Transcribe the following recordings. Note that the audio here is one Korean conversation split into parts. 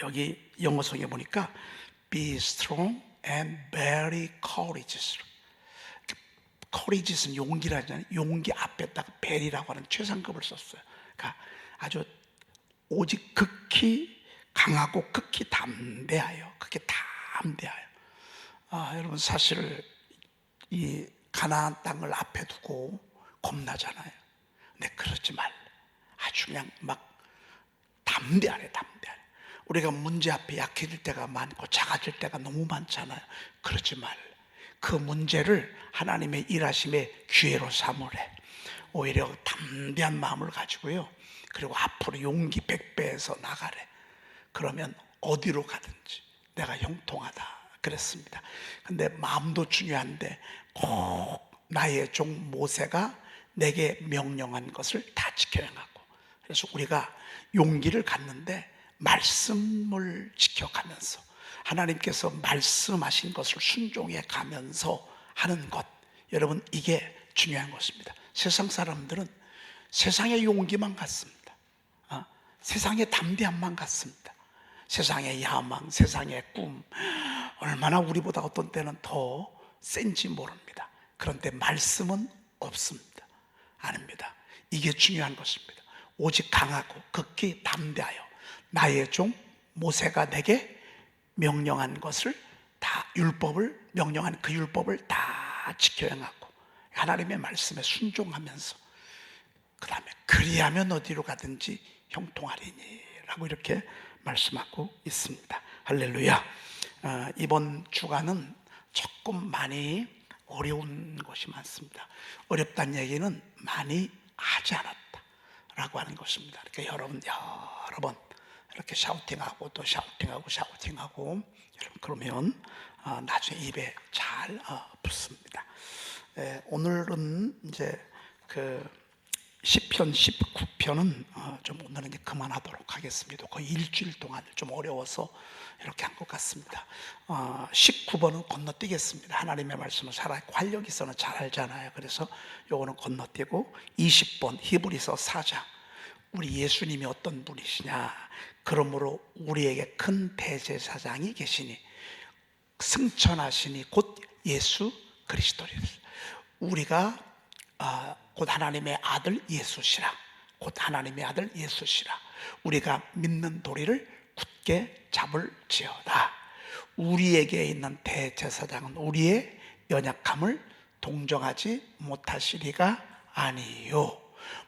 여기 영어 성에 보니까 be strong and very courageous. courageous는 용기라잖아요. 용기 앞에다가 very라고 하는 최상급을 썼어요. 그러니까 아주 오직 극히 강하고 극히 담대하여, 극히 담대하여. 여러분, 사실 이 가나안 땅을 앞에 두고 겁나잖아요. 근데 그러지 말라. 아주 그냥 막 담대하래. 우리가 문제 앞에 약해질 때가 많고 작아질 때가 너무 많잖아요. 그러지 말라. 그 문제를 하나님의 일하심의 기회로 삼으래. 오히려 담대한 마음을 가지고요, 그리고 앞으로 용기 100배에서 나가래. 그러면 어디로 가든지 내가 형통하다 그랬습니다. 근데 마음도 중요한데 꼭 나의 종 모세가 내게 명령한 것을 다 지켜야 하고, 그래서 우리가 용기를 갖는데 말씀을 지켜가면서 하나님께서 말씀하신 것을 순종해 가면서 하는 것, 여러분, 이게 중요한 것입니다. 세상 사람들은 세상의 용기만 갖습니다. 세상의 담대함만 갖습니다. 세상의 야망, 세상의 꿈, 얼마나 우리보다 어떤 때는 더 센지 모릅니다. 그런데 말씀은 없습니다. 아닙니다. 이게 중요한 것입니다. 오직 강하고 극히 담대하여 나의 종 모세가 내게 명령한 것을 다, 율법을 명령한 그 율법을 다 지켜야 하고 하나님의 말씀에 순종하면서, 그 다음에 그리하면 어디로 가든지 형통하리니 라고 이렇게 말씀하고 있습니다. 할렐루야. 이번 주간은 조금 많이 어려운 것이 많습니다. 어렵다는 얘기는 많이 하지 않았다 라고 하는 것입니다. 그러니까 여러분 여러 번 이렇게 샤우팅하고 또 샤우팅하고 여러분, 그러면 나중에 입에 잘 붙습니다. 오늘은 이제 그 시편 19편은 좀 오늘은 이제 그만하도록 하겠습니다. 거의 일주일 동안 좀 어려워서 이렇게 한 것 같습니다. 19번은 건너뛰겠습니다. 하나님의 말씀은 살아있고 활력이 있어는 잘 알잖아요. 그래서 요거는 건너뛰고 20번 히브리서 4장, 우리 예수님이 어떤 분이시냐, 그러므로 우리에게 큰 대제사장이 계시니 승천하시니 곧 예수 그리스도리라. 우리가 곧 하나님의 아들 예수시라. 곧 하나님의 아들 예수시라. 우리가 믿는 도리를 굳게 잡을지어다. 우리에게 있는 대제사장은 우리의 연약함을 동정하지 못하시리가 아니요,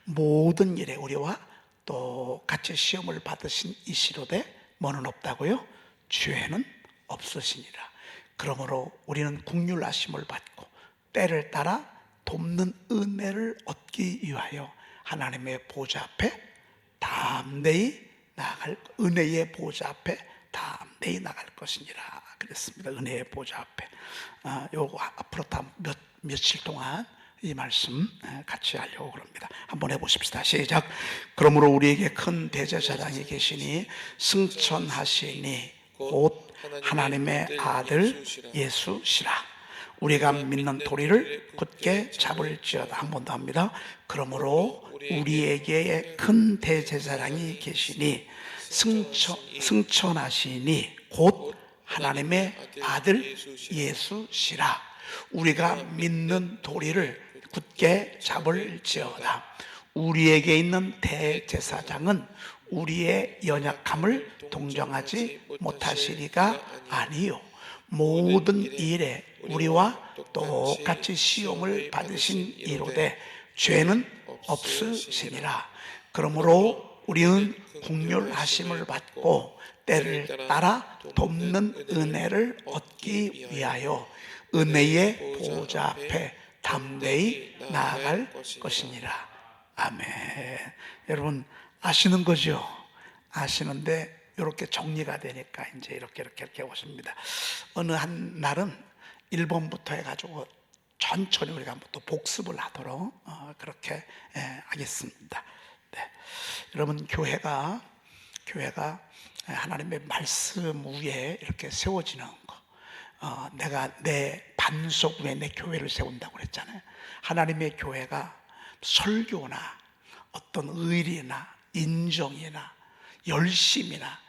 모든 일에 우리와 똑같이 시험을 받으신 이시로되 뭐는 없다고요? 죄는 없으시니라. 그러므로 우리는 긍휼하심을 받고 때를 따라 돕는 은혜를 얻기 위하여 하나님의 보좌 앞에 담대히 나아갈, 은혜의 보좌 앞에 담대히 나갈 것이니라 그랬습니다. 은혜의 보좌 앞에. 요거 앞으로 다 며칠 동안 이 말씀 같이 하려고 그럽니다. 한번 해보십시다. 시작. 그러므로 우리에게 큰 대제사장이 계시니 승천하시니 곧 하나님의 아들 예수시라. 우리가 믿는 도리를 굳게 잡을지어다. 한 번 더 합니다. 그러므로 우리에게 큰 대제사장이 계시니 승천하시니 곧 하나님의 아들 예수시라. 우리가 믿는 도리를 굳게 잡을지어다. 우리에게 있는 대제사장은 우리의 연약함을 동정하지 못하시리가 아니요, 모든 일에 우리와 똑같이 시험을 받으신 이로되 죄는 없으시니라. 그러므로 우리는 긍휼하심을 받고 때를 따라 돕는 은혜를 얻기 위하여 은혜의 보좌 앞에 담대히 나아갈 것이니라. 아멘. 여러분 아시는 거죠? 아시는데 이렇게 정리가 되니까 이제 이렇게 오십니다. 어느 한 날은 1번부터 해가지고 천천히 우리가 또 복습을 하도록 그렇게 하겠습니다. 네. 여러분, 교회가 하나님의 말씀 위에 이렇게 세워지는 거, 내가 내 반석 위에 내 교회를 세운다고 그랬잖아요. 하나님의 교회가 설교나 어떤 의리나 인정이나 열심이나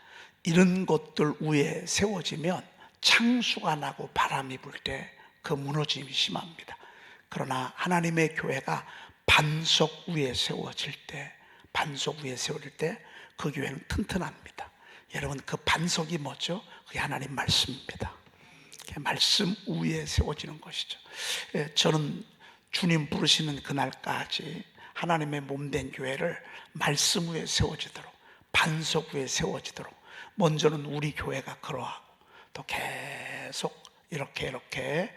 이런 것들 위에 세워지면 창수가 나고 바람이 불 때 그 무너짐이 심합니다. 그러나 하나님의 교회가 반석 위에 세워질 때, 반석 위에 세워질 때 그 교회는 튼튼합니다. 여러분, 그 반석이 뭐죠? 그게 하나님 말씀입니다. 말씀 위에 세워지는 것이죠. 저는 주님 부르시는 그날까지 하나님의 몸된 교회를 말씀 위에 세워지도록, 반석 위에 세워지도록 먼저는 우리 교회가 그러하고 또 계속 이렇게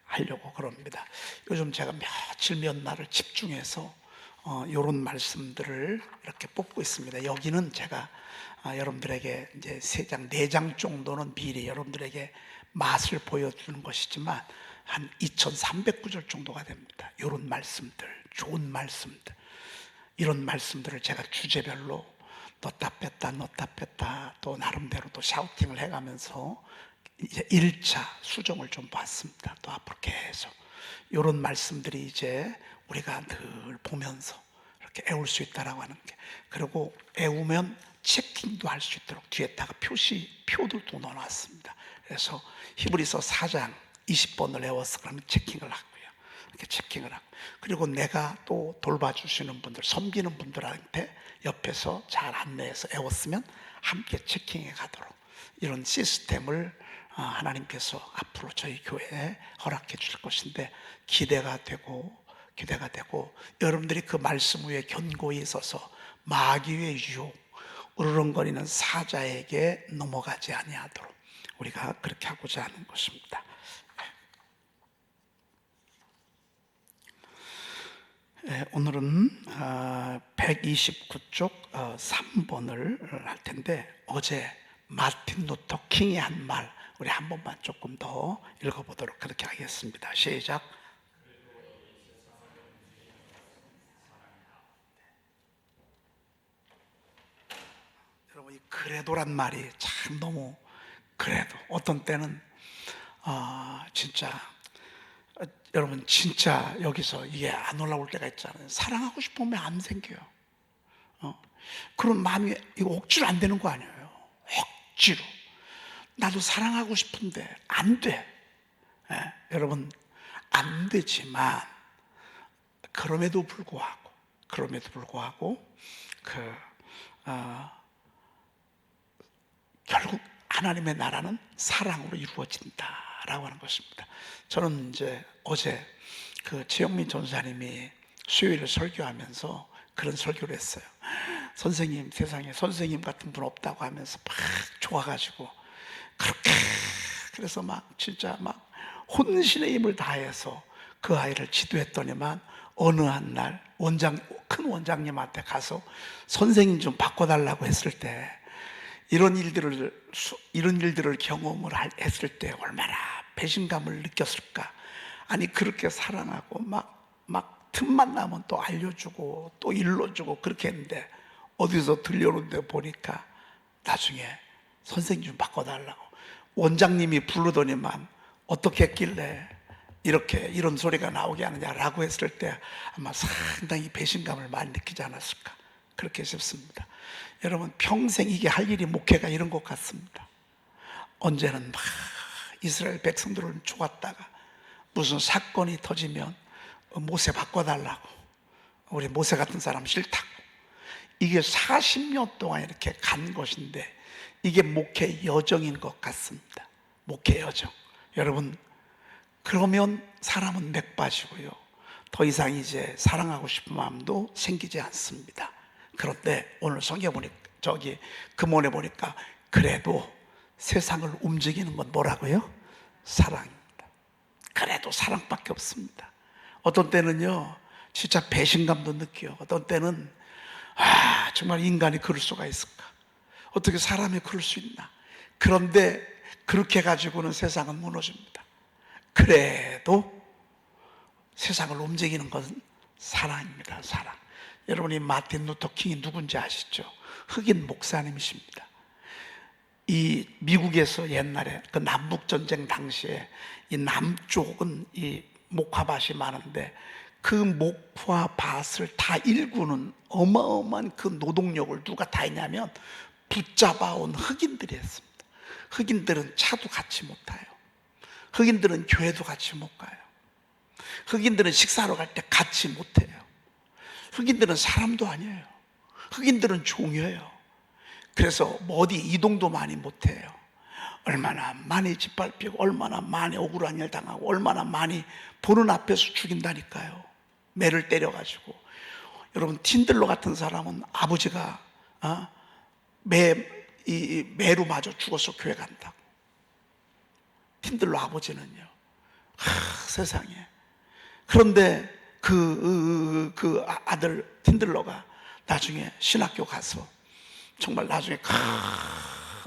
하려고 그럽니다. 요즘 제가 며칠 몇 날을 집중해서 이런 말씀들을 이렇게 뽑고 있습니다. 여기는 제가 여러분들에게 이제 3장, 4장 정도는 미리 여러분들에게 맛을 보여주는 것이지만 한 2300구절 정도가 됩니다. 이런 말씀들, 좋은 말씀들, 이런 말씀들을 제가 주제별로 넣다 뺐다 또 나름대로 또 샤우팅을 해가면서 이제 1차 수정을 좀 봤습니다. 또 앞으로 계속 이런 말씀들이 이제 우리가 늘 보면서 이렇게 애울 수 있다라고 하는 게, 그리고 애우면 체킹도 할 수 있도록 뒤에다가 표들도 넣어놨습니다. 그래서 히브리서 4장 20번을 외워서 그러면 체킹을 하고요. 이렇게 체킹을 하고, 그리고 내가 또 돌봐주시는 분들, 섬기는 분들한테 옆에서 잘 안내해서 외웠으면 함께 체킹해 가도록, 이런 시스템을 하나님께서 앞으로 저희 교회에 허락해 주실 것인데 기대가 되고, 여러분들이 그 말씀 위에 견고히 서서 마귀의 유혹, 으르렁거리는 사자에게 넘어가지 아니하도록 우리가 그렇게 하고자 하는 것입니다. 오늘은 129쪽 3번을 할 텐데, 어제 마틴 루터 킹이 한 말 우리 한 번만 조금 더 읽어보도록 그렇게 하겠습니다. 시작. 여러분, 이 그래도란 말이 참 너무, 그래도 어떤 때는 진짜 여러분, 진짜 여기서 이게 안 올라올 때가 있잖아요. 사랑하고 싶으면 안 생겨요. 그런 마음이, 이거 억지로 안 되는 거 아니에요. 억지로 나도 사랑하고 싶은데 안 돼. 여러분, 안 되지만 그럼에도 불구하고 결국 하나님의 나라는 사랑으로 이루어진다라고 하는 것입니다. 저는 이제 어제 그 최영민 전사님이 수요일을 설교하면서 그런 설교를 했어요. 선생님, 세상에 선생님 같은 분 없다고 하면서 막 좋아가지고, 그렇게, 그래서 막 진짜 막 혼신의 힘을 다해서 그 아이를 지도했더니만 어느 한 날 큰 원장님한테 가서 선생님 좀 바꿔달라고 했을 때, 이런 일들을 경험을 했을 때 얼마나 배신감을 느꼈을까. 아니, 그렇게 사랑하고 막 틈만 나면 또 알려주고 또 일러주고 그렇게 했는데, 어디서 들려오는데 보니까 나중에 선생님 좀 바꿔달라고 원장님이 부르더니만 어떻게 했길래 이런 소리가 나오게 하느냐라고 했을 때 아마 상당히 배신감을 많이 느끼지 않았을까, 그렇게 싶습니다. 여러분, 평생 이게 할 일이 목회가 이런 것 같습니다. 언제는 막 이스라엘 백성들을 좋았다가 무슨 사건이 터지면 모세 바꿔달라고, 우리 모세 같은 사람 싫다고, 이게 40년 동안 이렇게 간 것인데 이게 목회 여정인 것 같습니다. 목회 여정. 여러분, 그러면 사람은 맥 빠지고요, 더 이상 이제 사랑하고 싶은 마음도 생기지 않습니다. 그런데 오늘 성경 보니까, 금원에 보니까 그래도 세상을 움직이는 건 뭐라고요? 사랑입니다. 그래도 사랑밖에 없습니다. 어떤 때는요 진짜 배신감도 느껴요. 어떤 때는 정말 인간이 그럴 수가 있을까? 어떻게 사람이 그럴 수 있나? 그런데 그렇게 가지고는 세상은 무너집니다. 그래도 세상을 움직이는 것은 사랑입니다. 사랑. 여러분이 마틴 루터 킹이 누군지 아시죠? 흑인 목사님이십니다. 이 미국에서 옛날에 그 남북전쟁 당시에 이 남쪽은 이 목화밭이 많은데 그 목화밭을 다 일구는 어마어마한 그 노동력을 누가 다 했냐면 붙잡아온 흑인들이 했습니다. 흑인들은 차도 같이 못 타요. 흑인들은 교회도 같이 못 가요. 흑인들은 식사하러 갈 때 같이 못 해요. 흑인들은 사람도 아니에요. 흑인들은 종이에요. 그래서 뭐 어디 이동도 많이 못 해요. 얼마나 많이 짓밟히고 얼마나 많이 억울한 일 당하고 얼마나 많이 보는 앞에서 죽인다니까요. 매를 때려가지고. 여러분, 틴들러 같은 사람은 아버지가 매로 맞아 죽어서 교회 간다고. 틴들러 아버지는요. 세상에. 그런데 그 아들 틴들러가 나중에 신학교 가서 정말 나중에 큰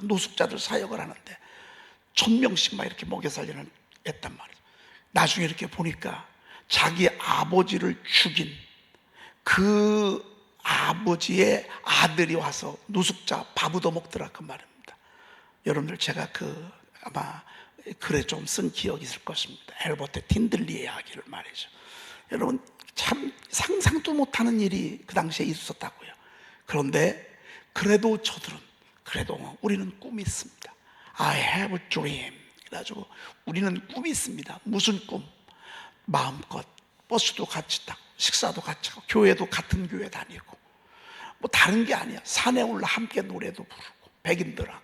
노숙자들 사역을 하는데 1000명씩 막 이렇게 먹여 살리는 했단 말이에요. 나중에 이렇게 보니까 자기 아버지를 죽인 그 아버지의 아들이 와서 노숙자 밥 얻어 먹더라 그 말입니다. 여러분들 제가 아마 글에 좀 쓴 기억이 있을 것입니다. 앨버트 틴들리의 이야기를 말이죠. 여러분, 참 상상도 못하는 일이 그 당시에 있었다고요. 그런데 그래도 우리는 꿈이 있습니다. I have a dream. 그래가지고 우리는 꿈이 있습니다. 무슨 꿈? 마음껏 버스도 같이 타고 식사도 같이 하고 교회도 같은 교회 다니고 뭐 다른 게 아니야. 산에 올라 함께 노래도 부르고 백인들하고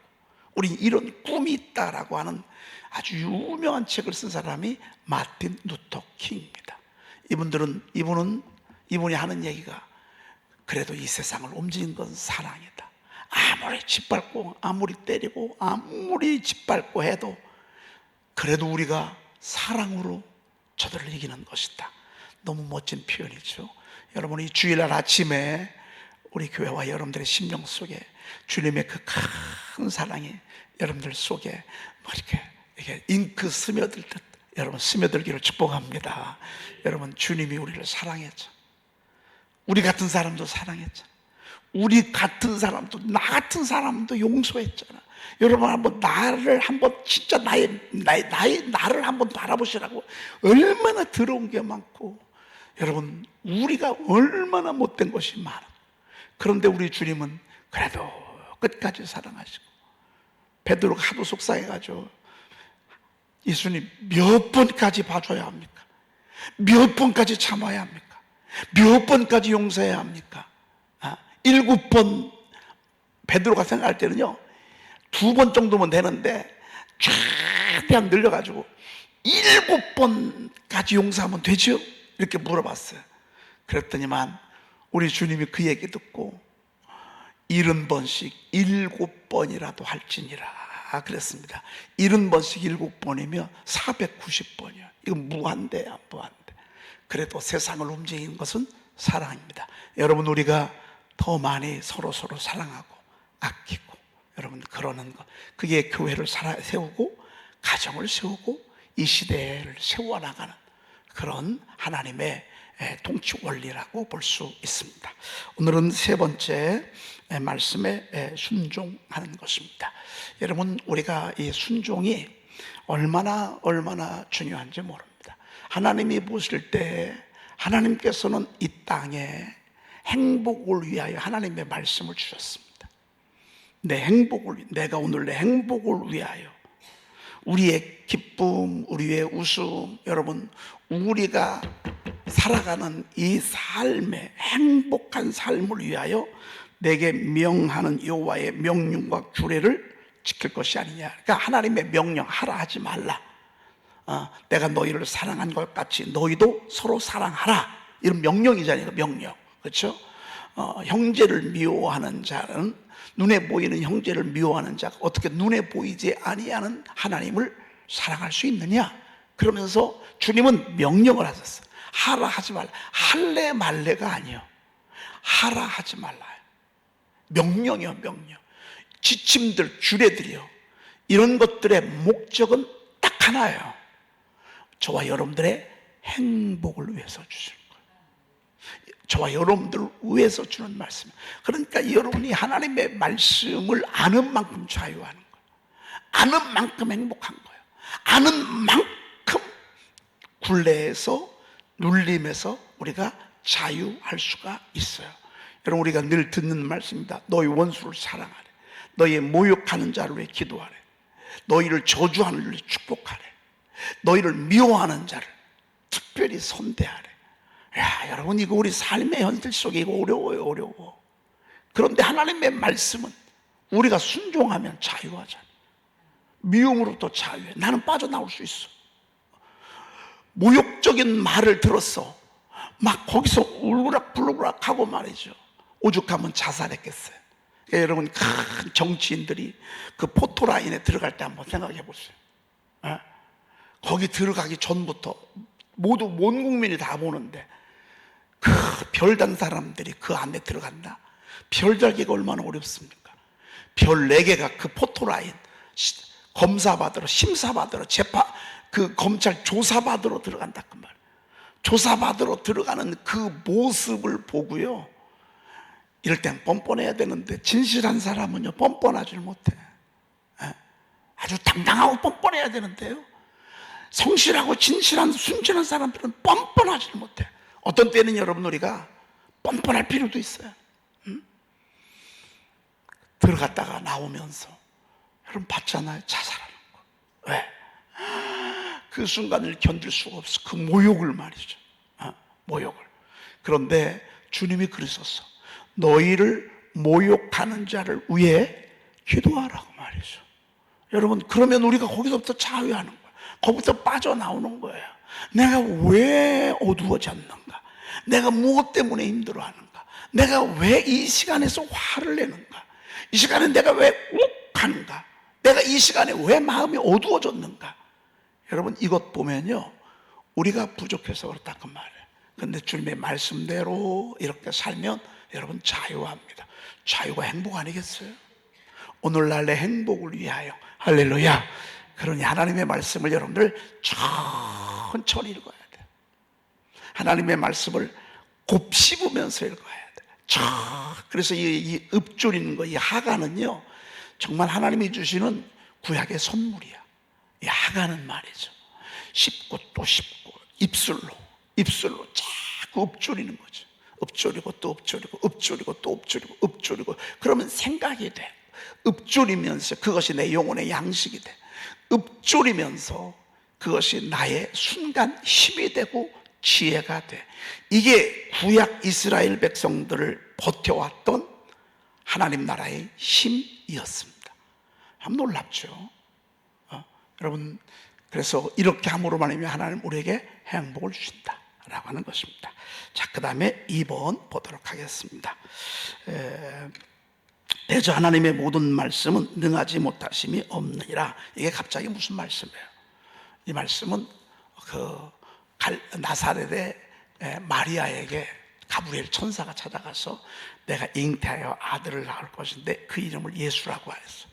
우리 이런 꿈이 있다라고 하는 아주 유명한 책을 쓴 사람이 마틴 루터 킹입니다. 이분이 하는 얘기가 그래도 이 세상을 움직인 건 사랑이다. 아무리 짓밟고 아무리 때리고 아무리 짓밟고 해도 그래도 우리가 사랑으로 저들을 이기는 것이다. 너무 멋진 표현이죠. 여러분, 이 주일날 아침에 우리 교회와 여러분들의 심령 속에 주님의 그 큰 사랑이 여러분들 속에 이렇게 잉크 스며들 듯 여러분 스며들기를 축복합니다. 여러분, 주님이 우리를 사랑했죠. 우리 같은 사람도 사랑했죠. 우리 같은 사람도, 나 같은 사람도 용서했잖아. 여러분, 나를 한번 바라보시라고. 얼마나 더러운 게 많고, 여러분, 우리가 얼마나 못된 것이 많아. 그런데 우리 주님은 그래도 끝까지 사랑하시고, 베드로가 하도 속상해가지고 예수님 몇 번까지 봐줘야 합니까? 몇 번까지 참아야 합니까? 몇 번까지 용서해야 합니까? 7번 베드로가 생각할 때는요 2번 정도면 되는데 최대한 늘려가지고 7번까지 용서하면 되죠? 이렇게 물어봤어요. 그랬더니만 우리 주님이 그 얘기 듣고 70번씩 7번이라도 할지니라 그랬습니다. 70번씩 7번이면 490번이요. 이건 무한대야, 무한대. 그래도 세상을 움직이는 것은 사랑입니다. 여러분, 우리가 더 많이 서로 사랑하고 아끼고 여러분 그러는 것, 그게 교회를 세우고 가정을 세우고 이 시대를 세워나가는 그런 하나님의 통치 원리라고 볼 수 있습니다. 오늘은 세 번째 말씀에 순종하는 것입니다. 여러분, 우리가 이 순종이 얼마나 중요한지 모릅니다. 하나님이 보실 때 하나님께서는 이 땅에 행복을 위하여 하나님의 말씀을 주셨습니다. 내가 오늘 내 행복을 위하여, 우리의 기쁨, 우리의 웃음, 여러분, 우리가 살아가는 이 삶의 행복한 삶을 위하여 내게 명하는 여호와의 명령과 규례를 지킬 것이 아니냐. 그러니까 하나님의 명령, 하라 하지 말라. 내가 너희를 사랑한 것 같이 너희도 서로 사랑하라. 이런 명령이잖아요. 명령. 그렇죠? 형제를 미워하는 자는, 눈에 보이는 형제를 미워하는 자가 어떻게 눈에 보이지 아니하는 하나님을 사랑할 수 있느냐? 그러면서 주님은 명령을 하셨어요. 하라 하지 말라. 할래 말래가 아니요, 하라 하지 말라. 명령이요, 명령. 지침들, 규례들이요, 이런 것들의 목적은 딱 하나예요. 저와 여러분들의 행복을 위해서 주시는 거예요. 저와 여러분들을 위해서 주는 말씀. 그러니까 여러분이 하나님의 말씀을 아는 만큼 자유하는 거예요. 아는 만큼 행복한 거예요. 아는 만큼 굴레에서, 눌림에서 우리가 자유할 수가 있어요. 여러분, 우리가 늘 듣는 말씀입니다. 너희 원수를 사랑하래. 너희 모욕하는 자를 위해 기도하래. 너희를 저주하는 자를 축복하래. 너희를 미워하는 자를 특별히 선대하래. 야, 여러분, 이거 우리 삶의 현실 속에 이거 어려워요, 어려워. 그런데 하나님의 말씀은 우리가 순종하면 자유하잖아. 미움으로부터 자유해. 나는 빠져나올 수 있어. 모욕적인 말을 들었어. 막 거기서 울그락불그락 하고 말이죠. 오죽하면 자살했겠어요. 그러니까 여러분, 큰 정치인들이 그 포토라인에 들어갈 때 한번 생각해 보세요. 에? 거기 들어가기 전부터 모두 온 국민이 다 보는데 그 별단 사람들이 그 안에 들어간다. 별 달기가 얼마나 어렵습니까? 별 4개가 그 포토라인 검사받으러, 심사받으러, 그 검찰 조사받으러 들어간다 그 말. 조사받으러 들어가는 그 모습을 보고요, 이럴 땐 뻔뻔해야 되는데 진실한 사람은요 뻔뻔하지 못해. 아주 당당하고 뻔뻔해야 되는데요, 성실하고 진실한 순진한 사람들은 뻔뻔하지 못해. 어떤 때는 여러분, 우리가 뻔뻔할 필요도 있어요. 들어갔다가 나오면서 여러분 봤잖아요, 자살하는 거. 왜? 그 순간을 견딜 수가 없어. 그 모욕을 말이죠. 모욕을. 그런데 주님이 그러셨어. 너희를 모욕하는 자를 위해 기도하라고 말이죠. 여러분, 그러면 우리가 거기서부터 자유하는 거예요. 거기서 빠져나오는 거예요. 내가 왜 어두워졌는가? 내가 무엇 때문에 힘들어하는가? 내가 왜 이 시간에서 화를 내는가? 이 시간에 내가 왜 욱하는가? 내가 이 시간에 왜 마음이 어두워졌는가? 여러분, 이것 보면요, 우리가 부족해서 그렇다 그 말이에요. 그런데 주님의 말씀대로 이렇게 살면 여러분 자유합니다. 자유가 행복 아니겠어요? 오늘날의 행복을 위하여. 할렐루야. 그러니 하나님의 말씀을 여러분들 천천히 읽어야 돼요. 하나님의 말씀을 곱씹으면서 읽어야 돼요. 그래서 이 읊조리는 거, 이 하가는요 정말 하나님이 주시는 구약의 선물이야. 이 하가는 말이죠, 씹고 또 씹고 입술로 자꾸 읊조리는 거죠. 읊조리고 또 읊조리고 읊조리고 또 읊조리고 읊조리고, 그러면 생각이 돼. 읊조리면서 그것이 내 영혼의 양식이 돼. 읊조리면서 그것이 나의 순간 힘이 되고 지혜가 돼. 이게 구약 이스라엘 백성들을 버텨왔던 하나님 나라의 힘이었습니다. 참 놀랍죠. 여러분, 그래서 이렇게 함으로 말하면 하나님 우리에게 행복을 주신다라고 하는 것입니다. 자, 그 다음에 2번 보도록 하겠습니다. 대저 하나님의 모든 말씀은 능하지 못하심이 없느니라. 이게 갑자기 무슨 말씀이에요? 이 말씀은 그 나사렛의 마리아에게 가브리엘 천사가 찾아가서 내가 잉태하여 아들을 낳을 것인데 그 이름을 예수라고 하였어.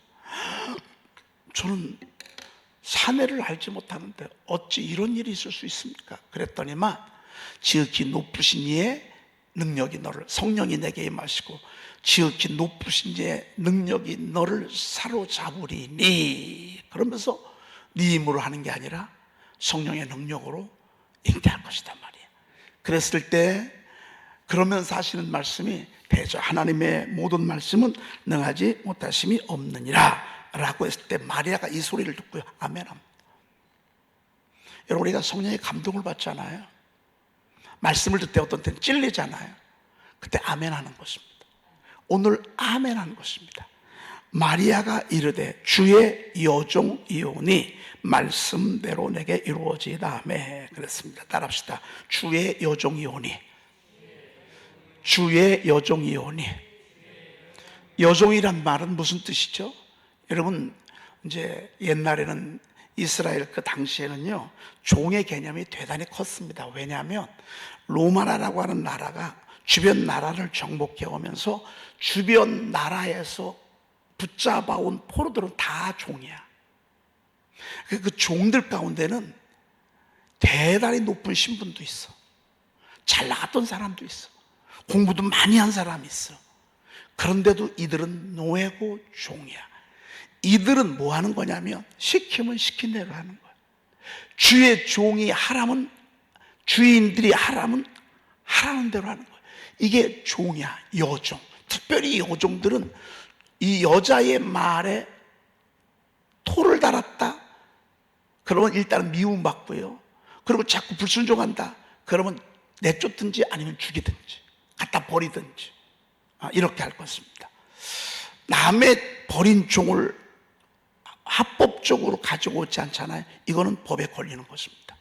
저는 사내를 알지 못하는데 어찌 이런 일이 있을 수 있습니까? 그랬더니만 지극히 높으신 이의 능력이 너를, 성령이 내게 임하시고 지극히 높으신 이의 능력이 너를 사로잡으리니, 그러면서 네 힘으로 하는 게 아니라 성령의 능력으로 잉태할 것이단 말이에요. 그랬을 때 그러면서 하시는 말씀이 대저 하나님의 모든 말씀은 능하지 못하심이 없느니라 라고 했을 때 마리아가 이 소리를 듣고요, 아멘합니다. 여러분, 우리가 성령의 감동을 받잖아요. 말씀을 듣을 때 어떤 때는 찔리잖아요. 그때 아멘하는 것입니다. 오늘 아멘하는 것입니다. 마리아가 이르되 주의 여종이오니 말씀대로 내게 이루어지다매. 그랬습니다. 따라합시다. 주의 여종이오니. 주의 여종이오니. 여종이란 말은 무슨 뜻이죠? 여러분, 이제 옛날에는 이스라엘 그 당시에는요 종의 개념이 대단히 컸습니다. 왜냐하면 로마나라고 하는 나라가 주변 나라를 정복해 오면서 주변 나라에서 붙잡아온 포로들은 다 종이야. 그 종들 가운데는 대단히 높은 신분도 있어. 잘 나갔던 사람도 있어. 공부도 많이 한 사람이 있어. 그런데도 이들은 노예고 종이야. 이들은 뭐 하는 거냐면 시키면 시킨 대로 하는 거야. 주의 종이 하라면, 주인들이 하라면 하라는 대로 하는 거야. 이게 종이야, 여종. 특별히 여종들은 이 여자의 말에 토를 달았다, 그러면 일단은 미움받고요. 그리고 자꾸 불순종한다, 그러면 내쫓든지 아니면 죽이든지 갖다 버리든지 이렇게 할 것입니다. 남의 버린 종을 합법적으로 가지고 오지 않잖아요. 이거는 법에 걸리는 것입니다.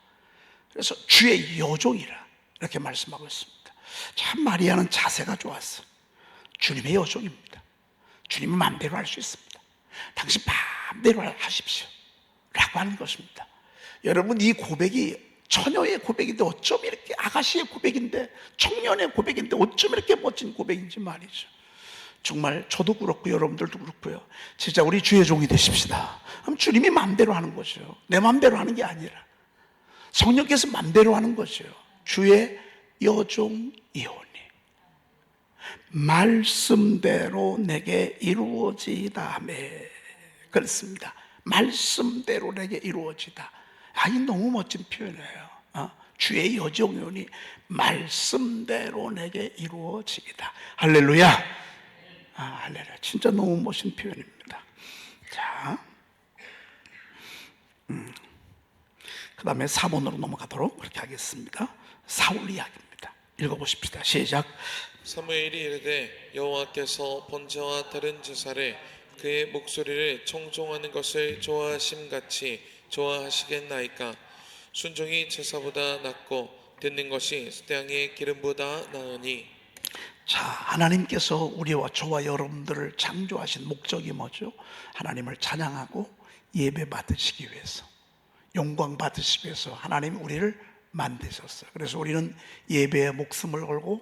그래서 주의 여종이라 이렇게 말씀하고 있습니다. 참 마리아는 자세가 좋았어. 주님의 여종입니다. 주님이 마음대로 할 수 있습니다. 당신 마음대로 하십시오 라고 하는 것입니다. 여러분, 이 고백이 처녀의 고백인데 어쩜 이렇게, 아가씨의 고백인데, 청년의 고백인데 어쩜 이렇게 멋진 고백인지 말이죠. 정말 저도 그렇고 여러분들도 그렇고요. 진짜 우리 주의 종이 되십시다. 그럼 주님이 마음대로 하는 거죠. 내 마음대로 하는 게 아니라 성령께서 마음대로 하는 거죠. 주의 여종이오니 말씀대로 내게 이루어지다며. 그렇습니다. 말씀대로 내게 이루어지다. 이 너무 멋진 표현이에요. 주의 여종이오니 말씀대로 내게 이루어지다. 할렐루야. 할렐루야. 진짜 너무 멋진 표현입니다. 자, 그 다음에 4번으로 넘어가도록 그렇게 하겠습니다. 사울 이야기입니다. 읽어보십시다. 시작. 사무엘이 이르되 여호와께서 번제와 다른 제사를 그의 목소리를 청종하는 것을 좋아하심같이 좋아하시겠나이까. 순종이 제사보다 낫고 듣는 것이 수양의 기름보다 나으니. 자, 하나님께서 우리와 저와 여러분들을 창조하신 목적이 뭐죠? 하나님을 찬양하고 예배 받으시기 위해서, 영광 받으시기 위해서 하나님이 우리를 만드셨어요. 그래서 우리는 예배에 목숨을 걸고,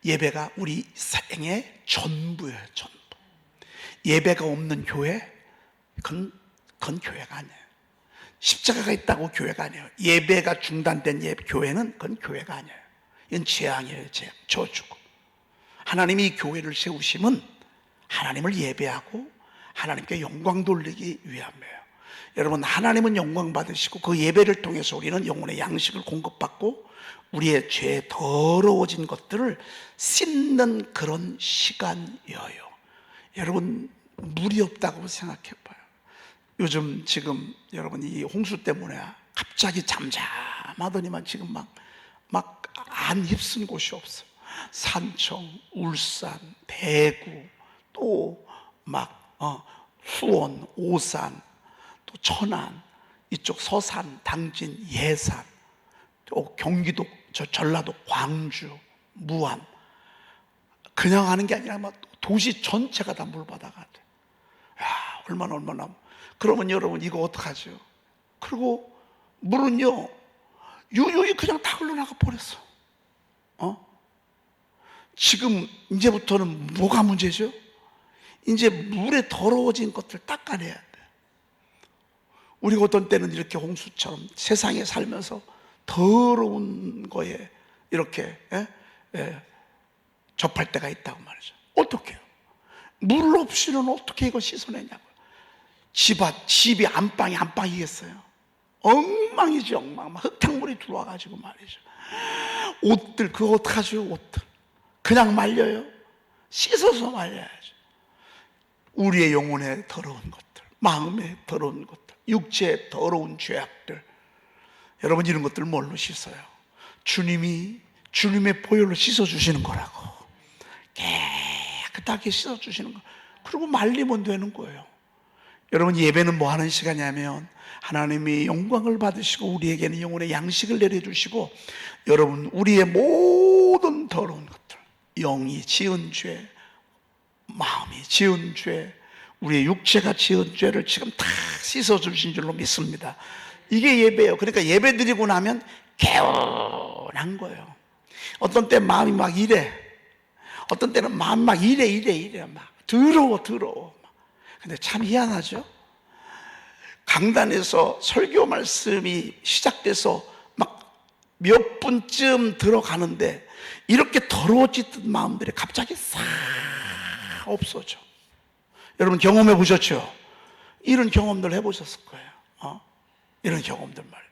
예배가 우리 생의 전부예요. 전부. 예배가 없는 교회, 그건 교회가 아니에요. 십자가가 있다고 교회가 아니에요. 예배가 중단된 교회는 그건 교회가 아니에요. 이건 재앙이에요. 재앙, 저주고. 하나님이 이 교회를 세우심은 하나님을 예배하고 하나님께 영광 돌리기 위함이에요. 여러분, 하나님은 영광 받으시고 그 예배를 통해서 우리는 영혼의 양식을 공급받고 우리의 죄 더러워진 것들을 씻는 그런 시간이에요. 여러분, 물이 없다고 생각해봐요. 요즘 지금 여러분 이 홍수 때문에 갑자기 잠잠하더니만 지금 막 안 휩쓴 곳이 없어요. 산청, 울산, 대구, 또 막 수원, 오산, 또 천안, 이쪽 서산, 당진, 예산, 또 경기도, 전라도, 광주, 무안, 그냥 하는 게 아니라 막 도시 전체가 다 물바다가 돼. 얼마나. 그러면 여러분 이거 어떡하죠? 그리고 물은요 유유히 그냥 다 흘러나가 버렸어. 지금 이제부터는 뭐가 문제죠? 이제 물에 더러워진 것들 닦아내야 돼. 우리가 어떤 때는 이렇게 홍수처럼 세상에 살면서 더러운 거에 이렇게 접할 때가 있다고 말이죠. 어떻게 해요? 물 없이는 어떻게 이거 씻어내냐고요. 집이 안방이겠어요. 엉망이지, 엉망. 흙탕물이 들어와가지고 말이죠. 옷들, 그거 어떡하죠? 옷들 그냥 말려요? 씻어서 말려야죠. 우리의 영혼에 더러운 것들, 마음에 더러운 것들, 육체에 더러운 죄악들, 여러분 이런 것들 뭘로 씻어요? 주님의 보혈로 씻어주시는 거라고. 깨끗하게 씻어주시는 거. 그리고 말리면 되는 거예요. 여러분, 예배는 뭐 하는 시간이냐면 하나님이 영광을 받으시고 우리에게는 영혼의 양식을 내려주시고, 여러분 우리의 모든 더러운 것들, 영이 지은 죄, 마음이 지은 죄, 우리의 육체가 지은 죄를 지금 다 씻어주신 줄로 믿습니다. 이게 예배예요. 그러니까 예배 드리고 나면 개운한 거예요. 어떤 때 마음이 막 이래, 어떤 때는 마음이 막 이래 막 더러워. 근데 참 희한하죠? 강단에서 설교 말씀이 시작돼서 막 몇 분쯤 들어가는데 이렇게 더러워지던 마음들이 갑자기 싹 없어져. 여러분 경험해 보셨죠? 이런 경험들 해보셨을 거예요. 이런 경험들 말이에요.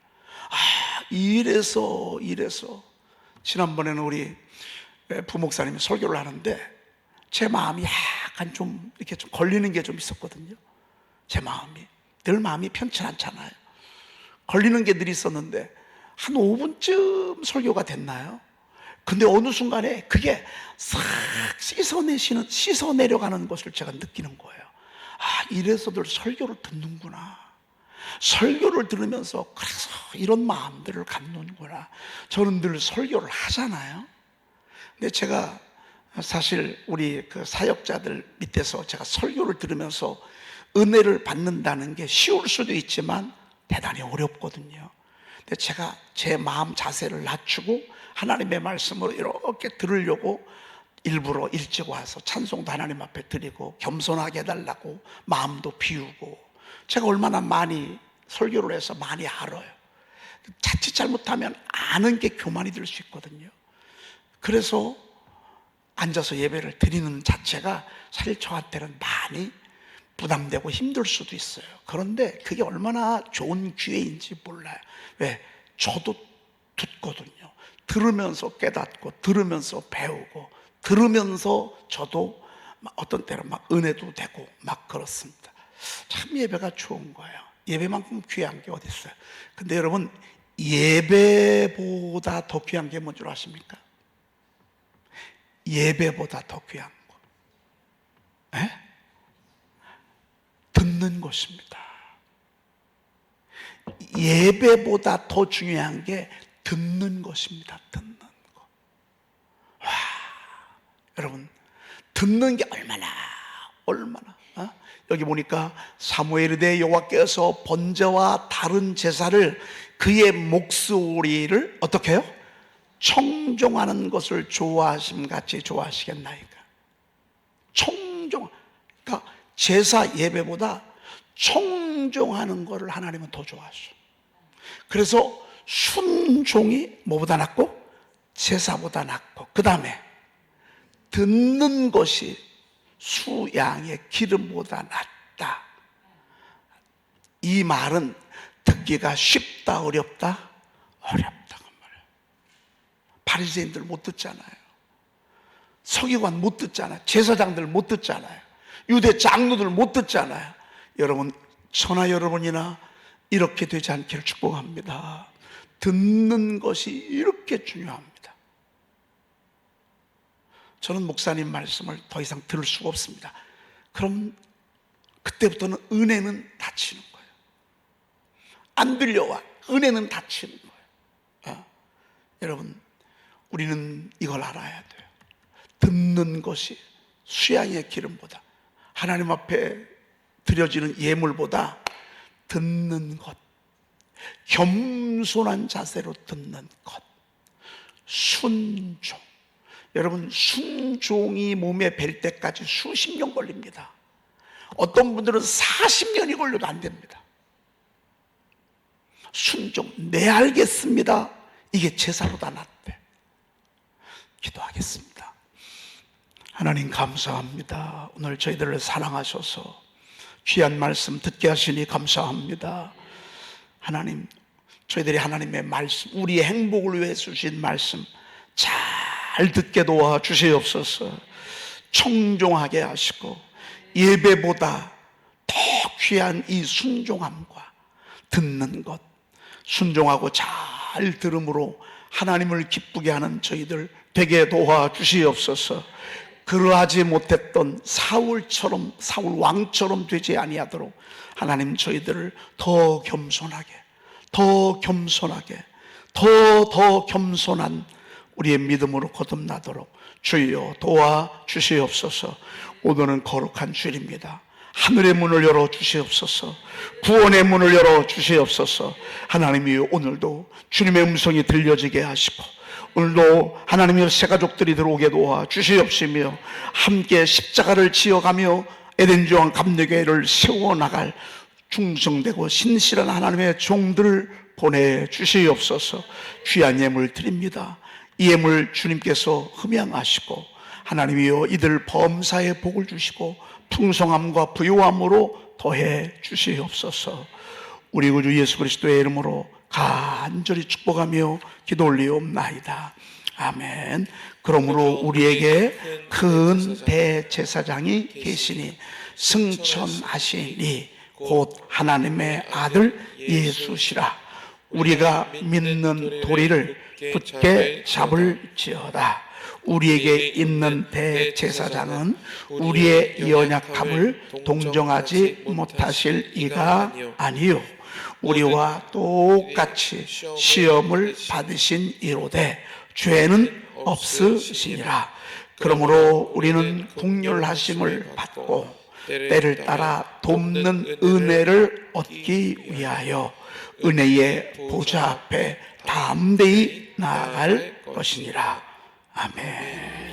이래서 지난번에는 우리 부목사님이 설교를 하는데 제 마음이 약간 좀 이렇게 좀 걸리는 게 좀 있었거든요. 제 마음이 늘 마음이 편치 않잖아요. 걸리는 게 늘 있었는데 한 5분쯤 설교가 됐나요? 근데 어느 순간에 그게 싹 씻어내려가는 것을 제가 느끼는 거예요. 아, 이래서들 설교를 듣는구나. 설교를 들으면서 그래서 이런 마음들을 갖는구나. 저는 늘 설교를 하잖아요. 근데 제가 사실 우리 그 사역자들 밑에서 제가 설교를 들으면서 은혜를 받는다는 게 쉬울 수도 있지만 대단히 어렵거든요. 근데 제가 제 마음 자세를 낮추고 하나님의 말씀을 이렇게 들으려고 일부러 일찍 와서 찬송도 하나님 앞에 드리고 겸손하게 해달라고 마음도 비우고, 제가 얼마나 많이 설교를 해서 많이 알아요. 자칫 잘못하면 아는 게 교만이 될 수 있거든요. 그래서 앉아서 예배를 드리는 자체가 사실 저한테는 많이 부담되고 힘들 수도 있어요. 그런데 그게 얼마나 좋은 기회인지 몰라요. 왜? 저도 듣거든요. 들으면서 깨닫고, 들으면서 배우고, 들으면서 저도 어떤 때는 막 은혜도 되고 막 그렇습니다. 참 예배가 좋은 거예요. 예배만큼 귀한 게 어디 있어요? 근데 여러분, 예배보다 더 귀한 게 뭔 줄 아십니까? 예배보다 더 귀한 거, 에? 듣는 것입니다. 예배보다 더 중요한 게 듣는 것입니다. 듣는 거. 와, 여러분, 듣는 게 얼마나 여기 보니까 사무엘에 대해 여호와께서 번제와 다른 제사를 그의 목소리를 어떻게 해요? 청종하는 것을 좋아하심 같이 좋아하시겠나이까. 그러니까 제사 예배보다 청종하는 것을 하나님은 더 좋아하셔. 그래서 순종이 뭐보다 낫고? 제사보다 낫고, 그 다음에 듣는 것이 수양의 기름보다 낫다. 이 말은 듣기가 쉽다, 어렵다? 어렵다 그 말이에요. 바리새인들 못 듣잖아요. 서기관 못 듣잖아요. 제사장들 못 듣잖아요. 유대 장로들 못 듣잖아요. 여러분, 저나 여러분이나 이렇게 되지 않기를 축복합니다. 듣는 것이 이렇게 중요합니다. 저는 목사님 말씀을 더 이상 들을 수가 없습니다. 그럼 그때부터는 은혜는 닫히는 거예요. 안 들려와. 은혜는 닫히는 거예요. 여러분, 우리는 이걸 알아야 돼요. 듣는 것이 수양의 기름보다, 하나님 앞에 드려지는 예물보다 듣는 것, 겸손한 자세로 듣는 것, 순종. 여러분, 순종이 몸에 뵐 때까지 수십 년 걸립니다. 어떤 분들은 40년이 걸려도 안 됩니다. 순종, 네 알겠습니다. 이게 제사보다 낫대. 기도하겠습니다. 하나님 감사합니다. 오늘 저희들을 사랑하셔서 귀한 말씀 듣게 하시니 감사합니다. 하나님, 저희들이 하나님의 말씀, 우리의 행복을 위해 주신 말씀 잘 듣게 도와 주시옵소서. 청종하게 하시고 예배보다 더 귀한 이 순종함과 듣는 것, 순종하고 잘 들음으로 하나님을 기쁘게 하는 저희들 되게 도와 주시옵소서. 그러하지 못했던 사울 왕처럼 되지 아니하도록 하나님 저희들을 더 겸손하게, 더 겸손한 우리의 믿음으로 거듭나도록 주여 도와 주시옵소서. 오늘은 거룩한 주일입니다. 하늘의 문을 열어 주시옵소서. 구원의 문을 열어 주시옵소서. 하나님이 오늘도 주님의 음성이 들려지게 하시고, 오늘도 하나님의 새 가족들이 들어오게 도와 주시옵시며, 함께 십자가를 지어가며 에덴지왕 감리교회를 세워나갈 충성되고 신실한 하나님의 종들을 보내주시옵소서. 귀한 예물 드립니다. 이 예물 주님께서 흠양하시고 하나님이여 이들 범사에 복을 주시고 풍성함과 부요함으로 더해 주시옵소서. 우리 구주 예수 그리스도의 이름으로 간절히 축복하며 기도 올리옵나이다. 아멘. 그러므로 우리에게 큰 대제사장이 계시니 승천하시니 곧 하나님의 아들 예수시라. 우리가 믿는 도리를 굳게 잡을지어다. 우리에게 있는 대제사장은 우리의 연약함을 동정하지 못하실 이가 아니요 우리와 똑같이 시험을 받으신 이로되 죄는 없으시니라. 그러므로 우리는 긍휼하심을 받고 때를 따라 돕는 은혜를 얻기 위하여 은혜의 보좌 앞에 담대히 나아갈 것이니라. 아멘.